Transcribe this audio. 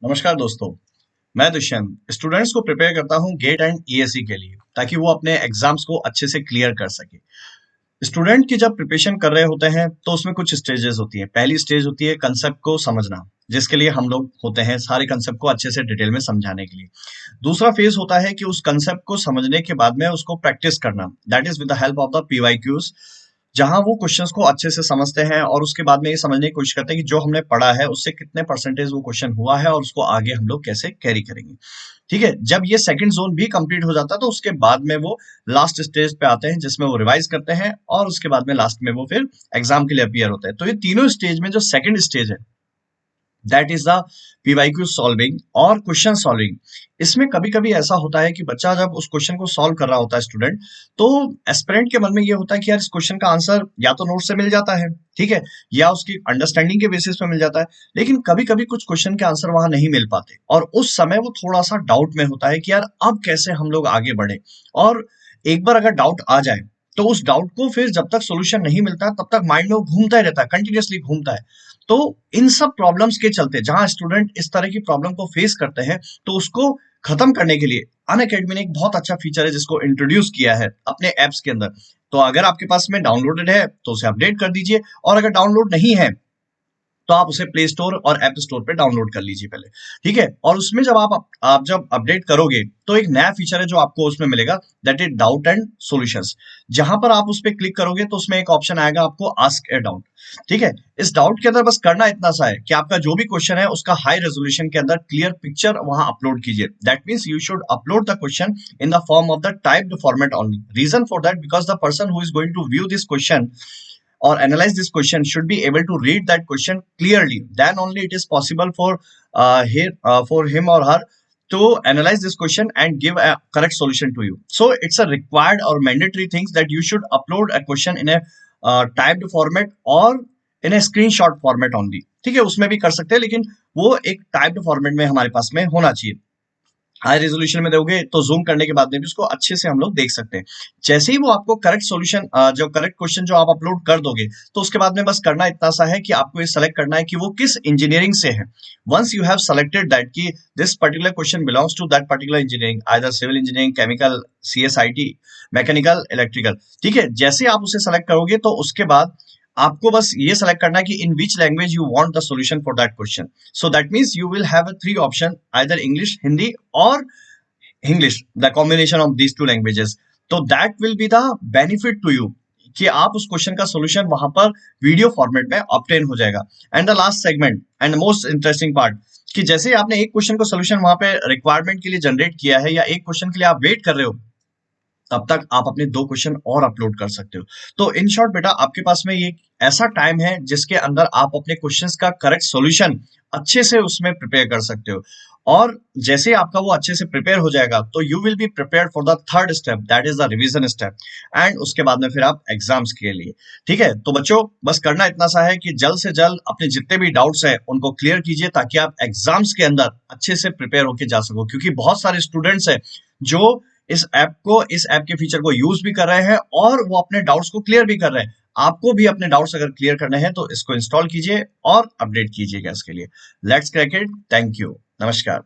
नमस्कार दोस्तों। मैं दुष्यंत स्टूडेंट्स को प्रिपेयर करता हूं गेट एंड ईएससी के लिए ताकि वो अपने एग्जाम्स को अच्छे से क्लियर कर सके। स्टूडेंट की जब प्रिपरेशन कर रहे होते हैं तो उसमें कुछ स्टेजेस होती हैं। पहली स्टेज होती है कंसेप्ट को समझना, जिसके लिए हम लोग होते हैं सारे कंसेप्ट को अच्छे से डिटेल में समझाने के लिए। दूसरा फेज होता है कि उस कंसेप्ट को समझने के बाद में उसको प्रैक्टिस करना, that is with the help of the PYQs, जहां वो क्वेश्चंस को अच्छे से समझते हैं और उसके बाद में ये समझने की कोशिश करते हैं कि जो हमने पढ़ा है उससे कितने परसेंटेज वो क्वेश्चन हुआ है और उसको आगे हम लोग कैसे कैरी करेंगे। ठीक है, जब ये सेकंड जोन भी कंप्लीट हो जाता है तो उसके बाद में वो लास्ट स्टेज पे आते हैं जिसमें वो रिवाइज करते हैं और उसके बाद में लास्ट में वो फिर एग्जाम के लिए अपियर होते हैं। तो ये तीनों स्टेज में जो सेकंड स्टेज है that is the PYQ solving और क्वेश्चन सॉल्विंग। इसमें कभी कभी ऐसा होता है कि बच्चा जब उस क्वेश्चन को सॉल्व कर रहा होता है स्टूडेंट, तो एस्पिरेंट के मन में ये होता है कि यार इस क्वेश्चन का आंसर या तो नोट से मिल जाता है, ठीक है, या उसकी अंडरस्टैंडिंग के बेसिस पे मिल जाता है। लेकिन कभी कभी कुछ क्वेश्चन के आंसर वहां नहीं मिल पाते और उस समय वो थोड़ा सा डाउट में होता है कि यार अब कैसे हम लोग आगे बढ़े। और एक बार अगर डाउट आ जाए तो उस डाउट को फिर जब तक सोल्यूशन नहीं मिलता तब तक माइंड में वो घूमता ही रहता है, कंटिन्यूअसली घूमता है। तो इन सब प्रॉब्लम्स के चलते जहां स्टूडेंट इस तरह की प्रॉब्लम को फेस करते हैं तो उसको खत्म करने के लिए अनअकैडमी ने एक बहुत अच्छा फीचर है जिसको इंट्रोड्यूस किया है अपने एप्स के अंदर। तो अगर आपके पास में डाउनलोडेड है तो उसे अपडेट कर दीजिए, और अगर डाउनलोड नहीं है तो आप उसे प्ले स्टोर और ऐप स्टोर पे डाउनलोड कर लीजिए पहले। ठीक है, और उसमें जब आप जब अपडेट करोगे तो एक नया फीचर है जो आपको उसमें मिलेगा, that is doubt and solutions. जहां पर आप उस पर क्लिक करोगे तो उसमें एक ऑप्शन आएगा आपको आस्क ए डाउट। ठीक है, इस डाउट के अंदर बस करना इतना सा है कि आपका जो भी क्वेश्चन है उसका हाई रेजोल्यूशन के अंदर क्लियर पिक्चर वहां अपलोड कीजिए। That means you should upload the question in the form of the typed format only. Reason for that because the person who is going to view this question or analyze this question should be able to read that question clearly. Then only it is possible for him or her to analyze this question and give a correct solution to you. So it's a required or mandatory things that you should upload a question in a typed format or in a screenshot format only. ठीक है, उसमें भी कर सकते हैं लेकिन वो एक टाइप्ड फॉर्मेट में हमारे पास में होना चाहिए। हाई रेजोल्यूशन में दोगे तो जूम करने के बाद में भी उसको अच्छे से हम लोग देख सकते हैं। जैसे ही वो आपको करेक्ट सॉल्यूशन, जो करेक्ट क्वेश्चन जो आप अपलोड कर दोगे तो उसके बाद में बस करना इतना सा है कि आपको ये सेलेक्ट करना है कि वो किस इंजीनियरिंग से है। Once you have selected that कि this particular question belongs to that particular engineering, either civil engineering, chemical, CSIT, mechanical, electrical. ठीक है, जैसे आप उसे सेलेक्ट करोगे तो उसके बाद आपको बस ये सेलेक्ट करना है कि in which language you want the solution for that question. So that means you will have a three option, either English, Hindi और English, the combination of these two languages. तो that will be the benefit to you कि आप उस question का solution वहां पर video format में obtain हो जाएगा। And the last segment and most interesting part, कि जैसे आपने एक क्वेश्चन को सॉल्यूशन वहां पे रिक्वायरमेंट के लिए जनरेट किया है या एक क्वेश्चन के लिए आप वेट कर रहे हो, तब तक आप अपने दो क्वेश्चन और अपलोड कर सकते हो। तो इन शॉर्ट बेटा, आपके पास में ये ऐसा टाइम है जिसके अंदर आप अपने क्वेश्चंस का करेक्ट सॉल्यूशन अच्छे से उसमें प्रिपेयर कर सकते हो। और जैसे आपका वो अच्छे से प्रिपेयर हो जाएगा तो you will be prepared for the third step, that is the revision step, and उसके बाद में फिर आप एग्जाम्स के लिए। ठीक है, तो बच्चों बस करना इतना सा है कि जल्द से जल्द अपने जितने भी डाउट्स हैं उनको क्लियर कीजिए ताकि आप एग्जाम्स के अंदर अच्छे से प्रिपेयर होकर जा सको। क्योंकि बहुत सारे स्टूडेंट्स हैं जो इस ऐप के फीचर को यूज भी कर रहे हैं और वो अपने डाउट्स को क्लियर भी कर रहे हैं। आपको भी अपने डाउट्स अगर क्लियर करने हैं तो इसको इंस्टॉल कीजिए और अपडेट कीजिएगा इसके लिए। Let's crack it. Thank you. नमस्कार।